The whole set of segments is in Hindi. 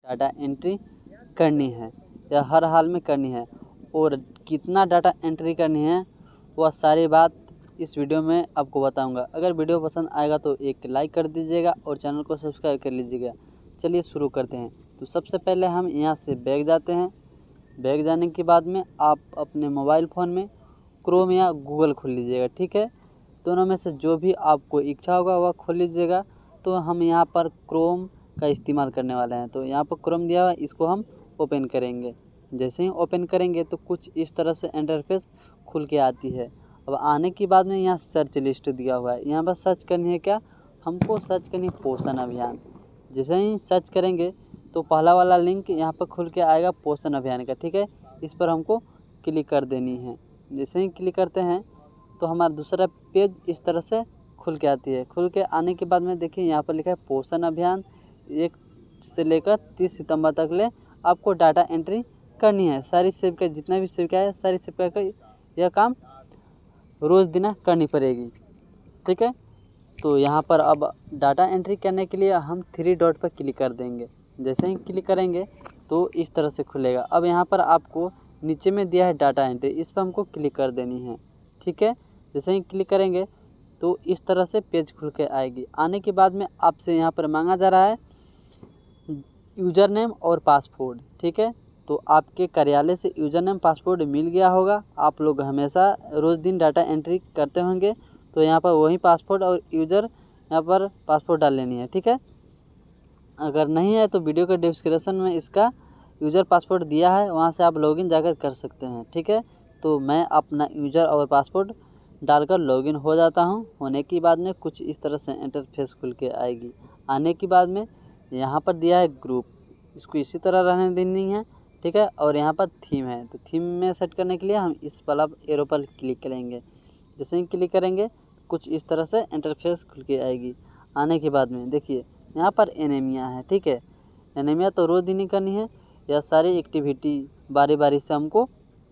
डाटा एंट्री करनी है या हर हाल में करनी है और कितना डाटा एंट्री करनी है वह सारी बात इस वीडियो में आपको बताऊंगा। अगर वीडियो पसंद आएगा तो एक लाइक कर दीजिएगा और चैनल को सब्सक्राइब कर लीजिएगा। चलिए शुरू करते हैं। तो सबसे पहले हम यहाँ से बैक जाते हैं। बैक जाने के बाद में आप अपने मोबाइल फ़ोन में क्रोम या गूगल खोल लीजिएगा, ठीक है। दोनों में से जो भी आपको इच्छा होगा वह खोल लीजिएगा। तो हम यहाँ पर क्रोम का इस्तेमाल करने वाले हैं। तो यहाँ पर क्रोम दिया हुआ है, इसको हम ओपन करेंगे। जैसे ही ओपन करेंगे तो कुछ इस तरह से इंटरफेस खुल के आती है। अब आने के बाद में यहाँ सर्च लिस्ट दिया हुआ है। यहाँ पर सर्च करनी है क्या, हमको सर्च करनी है पोषण अभियान। जैसे ही सर्च करेंगे तो पहला वाला लिंक यहाँ पर खुल के आएगा पोषण अभियान का, ठीक है। इस पर हमको क्लिक कर देनी है। जैसे ही क्लिक करते हैं तो हमारा दूसरा पेज इस तरह से खुल के आती है। खुल के आने के बाद में देखिए यहाँ पर लिखा है पोषण अभियान 1 से लेकर 30 सितंबर तक ले आपको डाटा एंट्री करनी है। सारी सेविका जितना भी सेविका है सारी सेविका का यह काम रोज़ दिन करनी पड़ेगी, ठीक है। तो यहाँ पर अब डाटा एंट्री करने के लिए हम 3 डॉट पर क्लिक कर देंगे। जैसे ही क्लिक करेंगे तो इस तरह से खुलेगा। अब यहाँ पर आपको नीचे में दिया है डाटा एंट्री, इस पर हमको क्लिक कर देनी है, ठीक है। जैसे ही क्लिक करेंगे तो इस तरह से पेज खुल के आएगी। आने के बाद में आपसे यहाँ पर मांगा जा रहा है यूज़र नेम और पासवर्ड, ठीक है। तो आपके कार्यालय से यूज़र नेम पासवर्ड मिल गया होगा। आप लोग हमेशा रोज़ दिन डाटा एंट्री करते होंगे। तो यहाँ पर वही पासवर्ड और यूज़र यहाँ पर पासवर्ड डाल लेनी है, ठीक है। अगर नहीं है तो वीडियो के डिस्क्रिप्शन में इसका यूज़र पासवर्ड दिया है, वहाँ से आप लॉगिन जाकर कर सकते हैं, ठीक है। तो मैं अपना यूज़र और पासवर्ड डालकर लॉगिन हो जाता हूँ। होने के बाद में कुछ इस तरह से इंटरफेस खुल के आएगी। आने के बाद में यहाँ पर दिया है ग्रुप, इसको इसी तरह रहने देनी है, ठीक है। और यहाँ पर थीम है, तो थीम में सेट करने के लिए हम इस वाला एरो पर क्लिक करेंगे। जैसे ही क्लिक करेंगे कुछ इस तरह से इंटरफेस खुल के आएगी। आने के बाद में देखिए यहाँ पर एनीमिया है, ठीक है। एनीमिया तो रोज़ दिन ही करनी है, यह सारी एक्टिविटी बारी बारी से हमको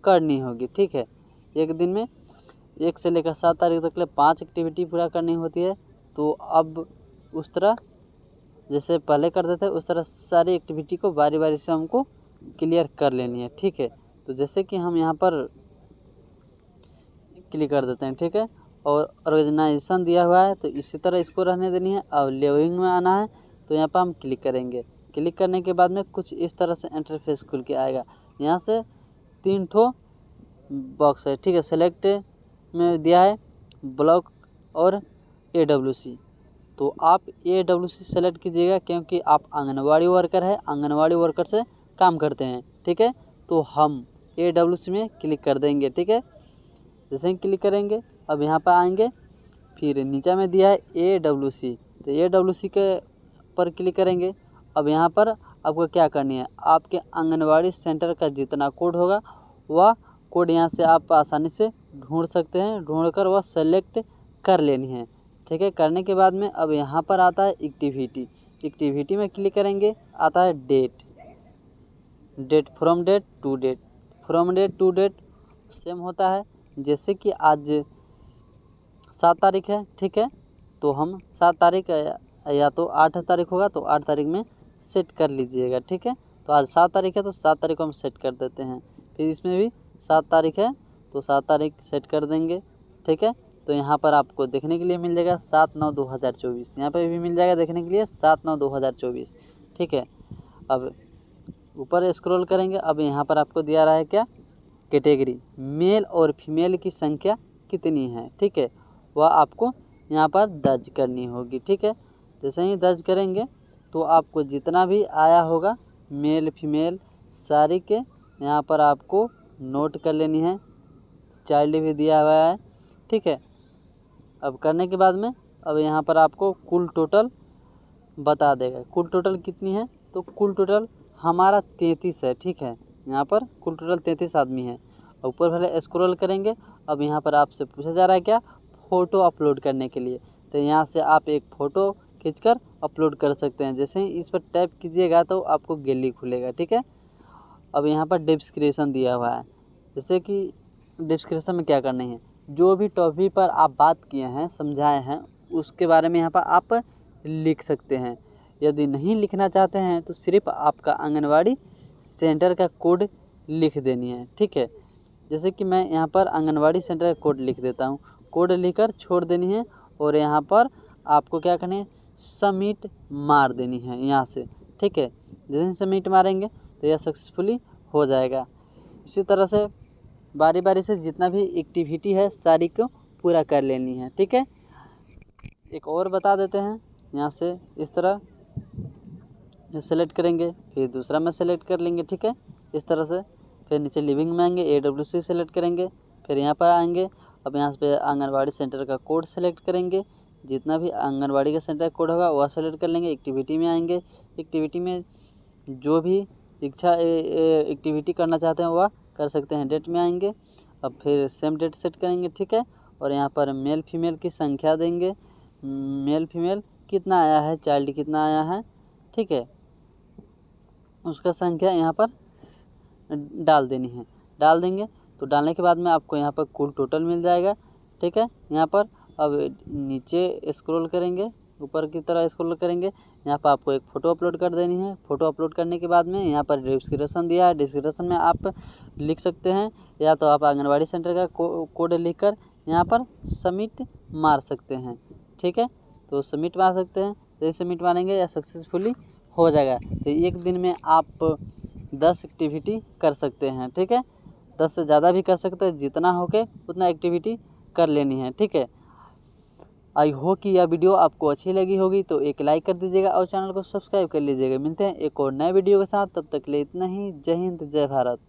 करनी होगी, ठीक है। एक दिन में 1 से लेकर 7 तारीख तक ले 5 एक्टिविटी पूरा करनी होती है। तो अब उस तरह जैसे पहले करते थे उस तरह सारी एक्टिविटी को बारी बारी से हमको क्लियर कर लेनी है, ठीक है। तो जैसे कि हम यहाँ पर क्लिक कर देते हैं, ठीक है। और ऑर्गेनाइजेशन दिया हुआ है तो इसी तरह इसको रहने देनी है। अब लिविंग में आना है तो यहाँ पर हम क्लिक करेंगे। क्लिक करने के बाद में कुछ इस तरह से इंटरफेस खुल के आएगा। यहाँ से 3 ठो बॉक्स है, ठीक है। सेलेक्ट में दिया है ब्लॉक और AWC। तो आप AWC सेलेक्ट कीजिएगा क्योंकि आप आंगनवाड़ी वर्कर है, आंगनवाड़ी वर्कर से काम करते हैं, ठीक है। तो हम AWC में क्लिक कर देंगे, ठीक है। जैसे ही क्लिक करेंगे अब यहाँ पर आएंगे, फिर नीचे में दिया है AWC, तो AWC के पर क्लिक करेंगे। अब यहाँ पर आपको क्या करनी है, आपके आंगनवाड़ी सेंटर का जितना कोड होगा वह कोड यहाँ से आप आसानी से ढूंढ सकते हैं। ढूंढकर वह सेलेक्ट कर लेनी है, ठीक है। करने के बाद में अब यहाँ पर आता है एक्टिविटी। एक्टिविटी में क्लिक करेंगे, आता है date from date to date. From date to date same होता है। जैसे कि आज 7 तारीख है, ठीक है। तो हम 7 तारीख या तो 8 तारीख होगा तो 8 तारीख में सेट कर लीजिएगा, ठीक है। तो आज 7 तारीख है तो 7 तारीख को हम सेट कर देते हैं। फिर इसमें भी 7 तारीख है तो 7 तारीख सेट कर देंगे, ठीक है। तो यहाँ पर आपको देखने के लिए मिल जाएगा 7/9/2024। यहाँ पर भी मिल जाएगा देखने के लिए 7/9/2024, ठीक है। अब ऊपर स्क्रॉल करेंगे। अब यहाँ पर आपको दिया रहा है क्या, कैटेगरी मेल और फीमेल की संख्या कितनी है, ठीक है। वह आपको यहाँ पर दर्ज करनी होगी, ठीक है। जैसे ही दर्ज करेंगे तो आपको जितना भी आया होगा मेल फीमेल सारी के यहाँ पर आपको नोट कर लेनी है। चाइल्ड भी दिया हुआ है, ठीक है। अब करने के बाद में अब यहाँ पर आपको कुल टोटल बता देगा। कुल टोटल कितनी है, तो कुल टोटल हमारा 33 है, ठीक है। यहाँ पर कुल टोटल 33 आदमी है। ऊपर वाले स्क्रॉल करेंगे। अब यहाँ पर आपसे पूछा जा रहा है क्या, फ़ोटो अपलोड करने के लिए। तो यहाँ से आप एक फ़ोटो खींचकर अपलोड कर सकते हैं। जैसे ही इस पर टैप कीजिएगा तो आपको गैलरी खुलेगा, ठीक है। अब यहाँ पर डिस्क्रिप्शन दिया हुआ है। जैसे कि डिस्क्रिप्शन में क्या करना है, जो भी टॉपिक पर आप बात किए हैं समझाए हैं उसके बारे में यहाँ पर आप लिख सकते हैं। यदि नहीं लिखना चाहते हैं तो सिर्फ आपका आंगनवाड़ी सेंटर का कोड लिख देनी है। ठीक है, जैसे कि मैं यहाँ पर आंगनवाड़ी सेंटर का कोड लिख देता हूँ। कोड लिखकर छोड़ देनी है और यहाँ पर आपको क्या करना है, सबमिट मार देनी है यहाँ से। ठीक है, जैसे सबमिट मारेंगे तो यह सक्सेसफुली हो जाएगा। इसी तरह से बारी बारी से जितना भी एक्टिविटी है सारी को पूरा कर लेनी है। ठीक है, एक और बता देते हैं। यहाँ से इस तरह सेलेक्ट करेंगे, फिर दूसरा में सेलेक्ट कर लेंगे। ठीक है, इस तरह से फिर नीचे लिविंग में आएंगे, AWC सेलेक्ट करेंगे, फिर यहाँ पर आएंगे। अब यहाँ पे आंगनवाड़ी सेंटर का कोड सेलेक्ट करेंगे, जितना भी आंगनवाड़ी का सेंटर कोड होगा वह सेलेक्ट कर लेंगे। एक्टिविटी में आएंगे, एक्टिविटी में जो भी इच्छा एक्टिविटी करना चाहते हैं वह कर सकते हैं। डेट में आएंगे, अब फिर सेम डेट सेट करेंगे। ठीक है, और यहाँ पर मेल फीमेल की संख्या देंगे, मेल फीमेल कितना आया है, चाइल्ड कितना आया है। ठीक है, उसका संख्या यहाँ पर डाल देनी है। डाल देंगे तो डालने के बाद में आपको यहाँ पर कुल टोटल मिल जाएगा। ठीक है, यहाँ पर अब नीचे स्क्रॉल करेंगे, ऊपर की तरह स्क्रॉल करेंगे, यहाँ पर आपको एक फ़ोटो अपलोड कर देनी है। फ़ोटो अपलोड करने के बाद में यहाँ पर डिस्क्रिप्शन दिया है, डिस्क्रिप्शन में आप लिख सकते हैं, या तो आप आंगनवाड़ी सेंटर का कोड लिखकर यहाँ पर सबमिट मार सकते हैं। ठीक है, तो सबमिट मार सकते हैं। जैसे सबमिट मारेंगे या सक्सेसफुली हो जाएगा। तो एक दिन में आप 10 एक्टिविटी कर सकते हैं। ठीक है, 10 से ज़्यादा भी कर सकते हैं, जितना हो के उतना एक्टिविटी कर लेनी है। ठीक है, आई होप कि यह वीडियो आपको अच्छी लगी होगी, तो एक लाइक कर दीजिएगा और चैनल को सब्सक्राइब कर लीजिएगा। मिलते हैं एक और नए वीडियो के साथ, तब तक के लिए इतना ही। जय हिंद, जय भारत।